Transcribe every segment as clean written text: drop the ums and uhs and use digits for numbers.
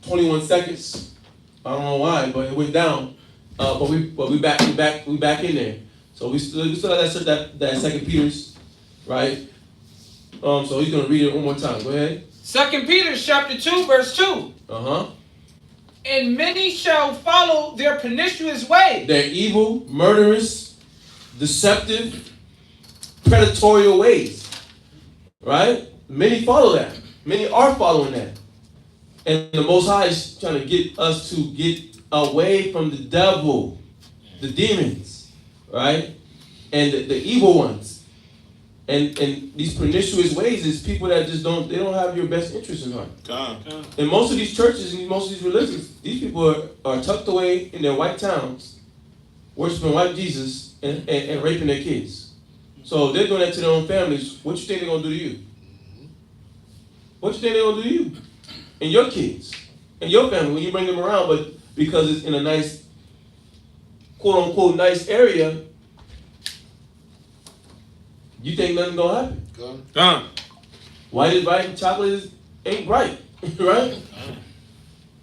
21 seconds. I don't know why, but it went down. But we back in there. So we still have that Second Peter's, right? So he's gonna read it one more time. Go ahead. 2 Peter chapter 2, verse 2. And many shall follow their pernicious way. Their evil, murderous, deceptive, predatory ways. Right? Many follow that. Many are following that. And the Most High is trying to get us to get away from the devil, the demons, right? And the evil ones. And these pernicious ways is people that just don't have your best interest in heart. And most of these churches and most of these religions, these people are tucked away in their white towns, worshiping white Jesus and raping their kids. So they're doing that to their own families. What you think they're going to do to you? What you think they're going to do to you? And your kids. And your family when you bring them around, but because it's in a nice, quote-unquote, nice area, you think nothing's going to happen. White is right and chocolate ain't right, right?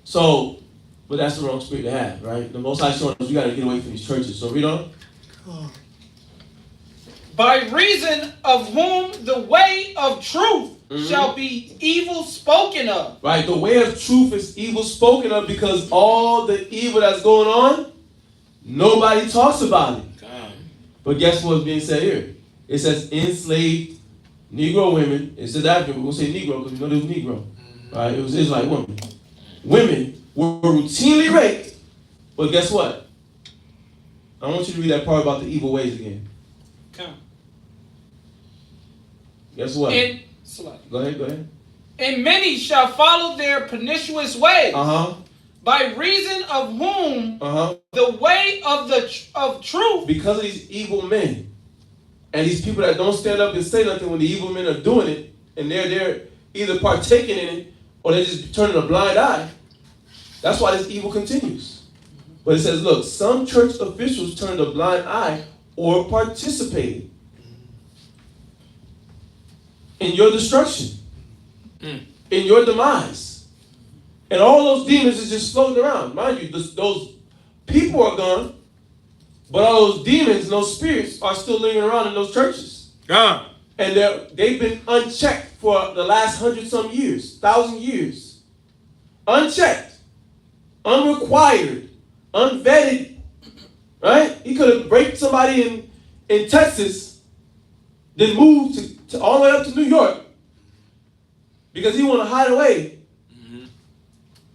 So, but that's the wrong spirit to have, right? The Most High showing us you got to get away from these churches. So read on. By reason of whom the way of truth shall be evil spoken of. Right, the way of truth is evil spoken of because all the evil that's going on, nobody talks about it. But guess what's being said here? It says enslaved Negro women. It says African. We're going to say Negro because we know there was Negro. Right? It was Israelite women. Women were routinely raped. But guess what? I want you to read that part about the evil ways again. Guess what? Go ahead. And many shall follow their pernicious ways. By reason of whom the way of truth. Because of these evil men. And these people that don't stand up and say nothing when the evil men are doing it, and they're either partaking in it or they're just turning a blind eye. That's why this evil continues. But it says, look, some church officials turned a blind eye or participated in your destruction, in your demise. And all those demons is just floating around. Mind you, those people are gone. But all those demons and those spirits are still lingering around in those churches. And they've been unchecked for the last 100-some years, 1,000 years. Unchecked, unrequired, unvetted. Right? He could have raped somebody in Texas, then moved to all the way up to New York because he wanted to hide away. And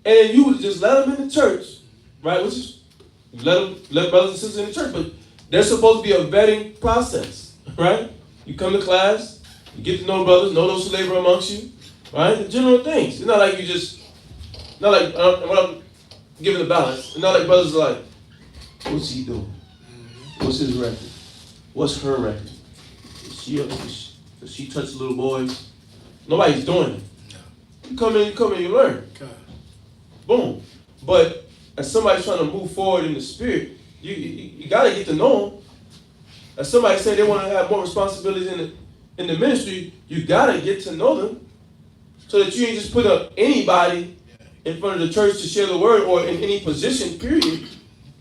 then you would just let him in the church, right? Which is let brothers and sisters in the church, but there's supposed to be a vetting process, right? You come to class, you get to know brothers, know those who labor amongst you, right? The general things. It's not like you just, not like, when I'm giving the balance, it's not like brothers are like, what's he doing? What's his record? What's her record? Does she touch little boys? Nobody's doing it. You come in, you learn. Boom. But as somebody's trying to move forward in the spirit, you got to get to know them. As somebody said they want to have more responsibilities in the ministry, you got to get to know them so that you ain't just put up anybody in front of the church to share the word or in any position, period.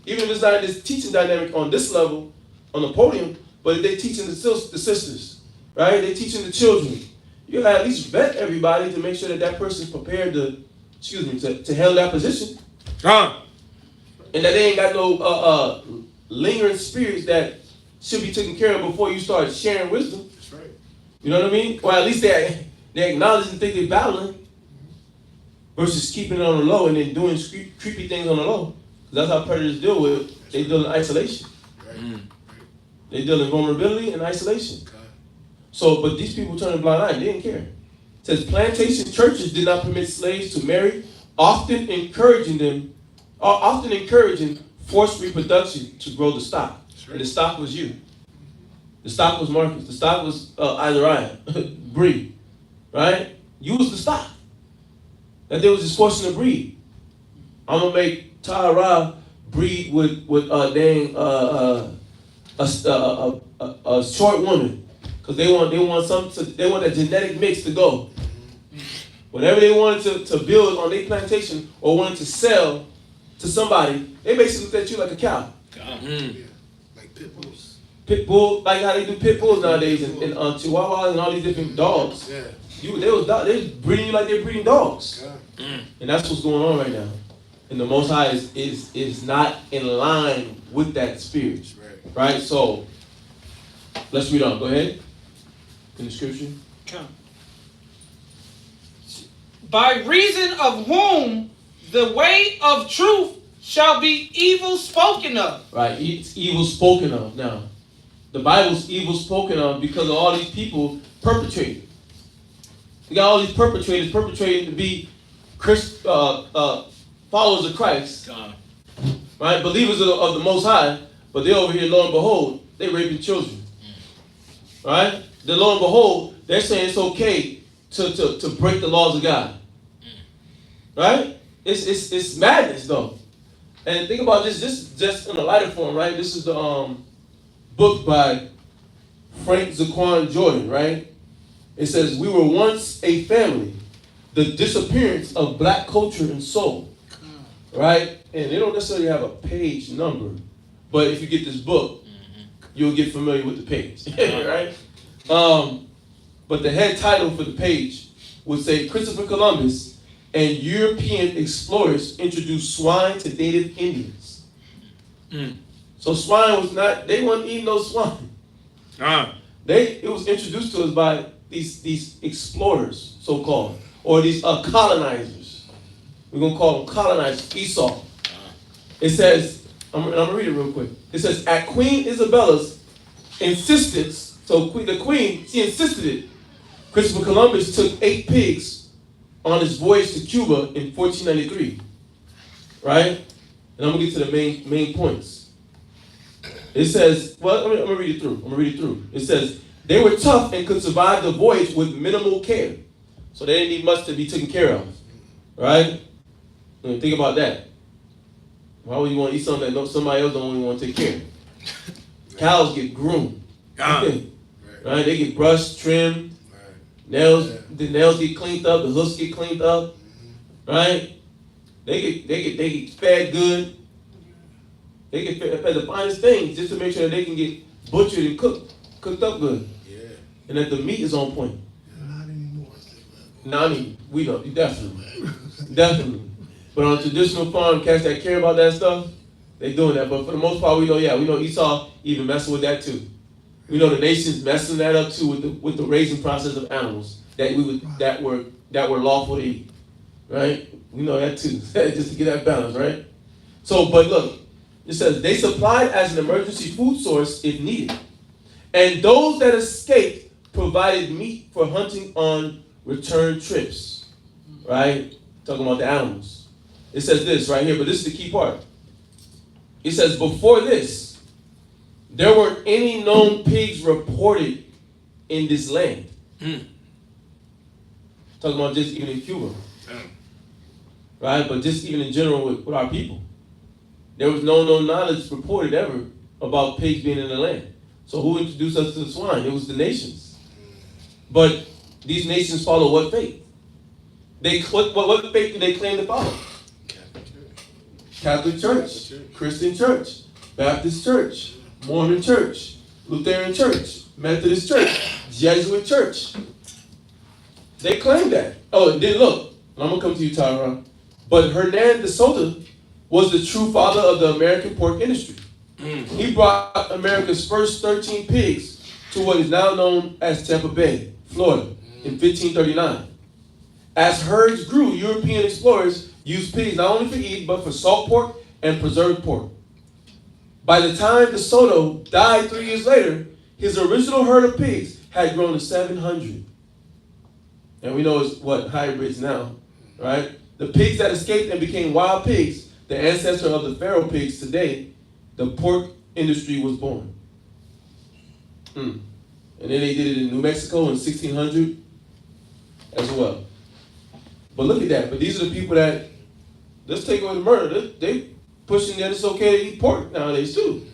Even if it's not this teaching dynamic on this level, on the podium, but if they're teaching the sisters, right? They're teaching the children. You got to at least vet everybody to make sure that person's prepared to handle that position. And that they ain't got no lingering spirits that should be taken care of before you start sharing wisdom. That's right. You know what I mean? Or at least they acknowledge and think they're battling versus keeping it on the low and then doing creepy things on the low. That's how predators deal with it. They deal in isolation. Right. They deal in vulnerability and isolation. Okay. So, but these people turn a blind eye. They didn't care. It says plantation churches did not permit slaves to marry, often encouraging forced reproduction to grow the stock. Right. And the stock was you. The stock was Marcus. The stock was Azariah, Bree, right? You was the stock. That they was just forcing to breed. I'm gonna make Tara breed with a short woman because they want that genetic mix to go. Whatever they wanted to build on their plantation or wanted to sell to somebody, they basically looked at you like a cow. Yeah. Like pit bulls. Pit bull, like how they do pit bulls nowadays, and chihuahuas and all these different dogs. Yeah. They was breeding you like they're breeding dogs. And that's what's going on right now. And the Most High is not in line with that spirit. Right? So, let's read on. Go ahead. In the scripture. Come. By reason of whom the way of truth shall be evil spoken of. Right, it's evil spoken of. Now, the Bible's evil spoken of because of all these people perpetrating. You got all these perpetrators perpetrating to be followers of Christ, right? Believers of the Most High, but they're over here, lo and behold, they raping children, right? Then lo and behold, they're saying it's okay to break the laws of God, right? It's madness though. And think about this. This is just in a lighter form, right? This is the book by Frank Zaquan Jordan, right? It says, "We were once a family. The disappearance of black culture and soul." Right? And they don't necessarily have a page number, but if you get this book, you'll get familiar with the page, right? But the head title for the page would say, "Christopher Columbus and European explorers introduced swine to native Indians." So swine was not, they weren't eating no swine. It was introduced to us by these explorers, so-called, or these colonizers. We're going to call them colonizers, Esau. It says, I'm going to read it real quick. It says, at Queen Isabella's insistence, so the queen, she insisted it, Christopher Columbus took 8 pigs on his voyage to Cuba in 1493. Right? And I'm going to get to the main points. It says, well, I'm going to read it through. It says, they were tough and could survive the voyage with minimal care. So they didn't need much to be taken care of. Right? Think about that. Why would you want to eat something that somebody else don't even want to take care of? Cows get groomed. Right? They get brushed, trimmed. The nails get cleaned up. The hooves get cleaned up. Right? They get fed good. They get fed the finest things just to make sure that they can get butchered and cooked up good. Yeah. And that the meat is on point. Not anymore. No, I mean, we don't. Definitely. But on a traditional farm, cats that care about that stuff, they doing that. But for the most part, we know Esau even messing with that too. We know the nation's messing that up too with the raising process of animals that were lawful to eat. Right? We know that too. Just to get that balance, right? So, but look, it says they supplied as an emergency food source if needed. And those that escaped provided meat for hunting on return trips. Right? Talking about the animals. It says this right here, but this is the key part. It says, before this, there weren't any known pigs reported in this land. Talking about just even in Cuba. Right? But just even in general with our people. There was no knowledge reported ever about pigs being in the land. So who introduced us to the swine? It was the nations. But these nations follow what faith? What faith do they claim to follow? Catholic Church, Christian Church, Baptist Church, Mormon Church, Lutheran Church, Methodist Church, Jesuit Church. They claim that. Oh, and then look, I'm going to come to you, Tyron. But Hernan de Soto was the true father of the American pork industry. He brought America's first 13 pigs to what is now known as Tampa Bay, Florida, in 1539. As herds grew, European explorers used pigs not only for eating, but for salt pork and preserved pork. By the time De Soto died 3 years later, his original herd of pigs had grown to 700. And we know it's hybrids now, right? The pigs that escaped and became wild pigs, the ancestor of the feral pigs today, the pork industry was born. And then they did it in New Mexico in 1600 as well. But look at that. But these are the people that, let's take away the murder. They pushing that it's okay to eat pork nowadays too.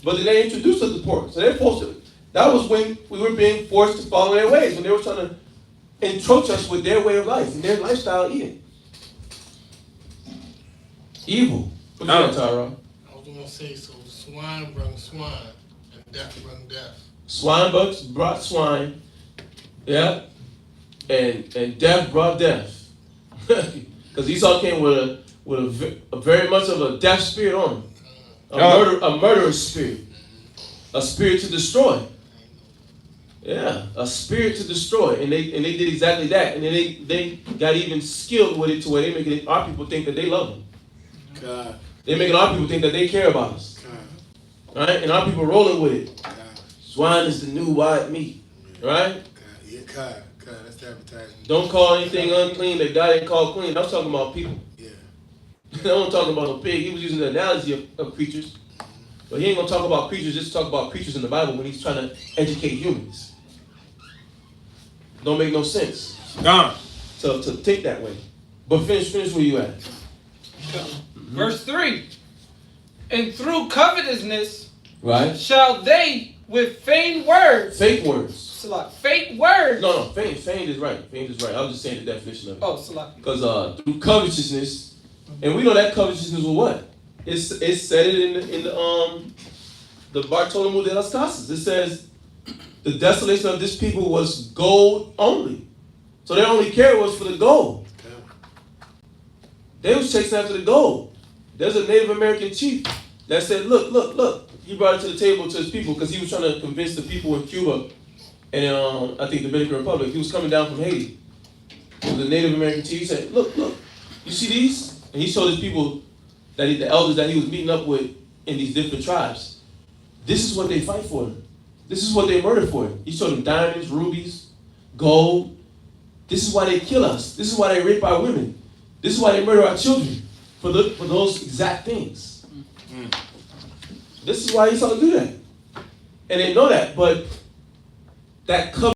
But then they introduced us to pork. So they're forced to, that was when we were being forced to follow their ways. When they were trying to encroach us with their way of life and their lifestyle eating. Evil. What you got, Tyrone? I was gonna say, so swine brought swine, and death brought death. Swine bucks brought swine, yeah, and death brought death. Because Esau came with a very much of a death spirit on him, a murderous spirit, a spirit to destroy. Yeah, a spirit to destroy, and they did exactly that, and then they got even skilled with it to where they making our people think that they love them. God. They making our people think that they care about us. Right? And our people rolling with it. Swine is the new white meat. Right? Yeah, God, that's the advertising. Don't call anything unclean that God ain't called clean. I was talking about people. Yeah. I wasn't talking about a pig. He was using the analogy of creatures. But he ain't going to talk about creatures, just talk about creatures in the Bible when he's trying to educate humans. Don't make no sense. To think that way. But finish where you at. Verse 3. And through covetousness, right, shall they with feigned words. Fake words. Salah. Fake words. No, feigned is right. Feigned is right. I was just saying the definition of it. Oh, Salah. Because through covetousness, and we know that covetousness was what? It said it in the Bartolomeo de las Casas. It says the desolation of this people was gold only. So their only care was for the gold. They was chasing after the gold. There's a Native American chief that said, look. He brought it to the table to his people because he was trying to convince the people in Cuba and I think Dominican Republic. He was coming down from Haiti. It was a Native American chief. He said, look, you see these? And he showed his people, the elders that he was meeting up with in these different tribes. This is what they fight for. This is what they murder for. He showed them diamonds, rubies, gold. This is why they kill us. This is why they rape our women. This is why they murder our children. For those exact things. This is why Esau do that. And they know that, but that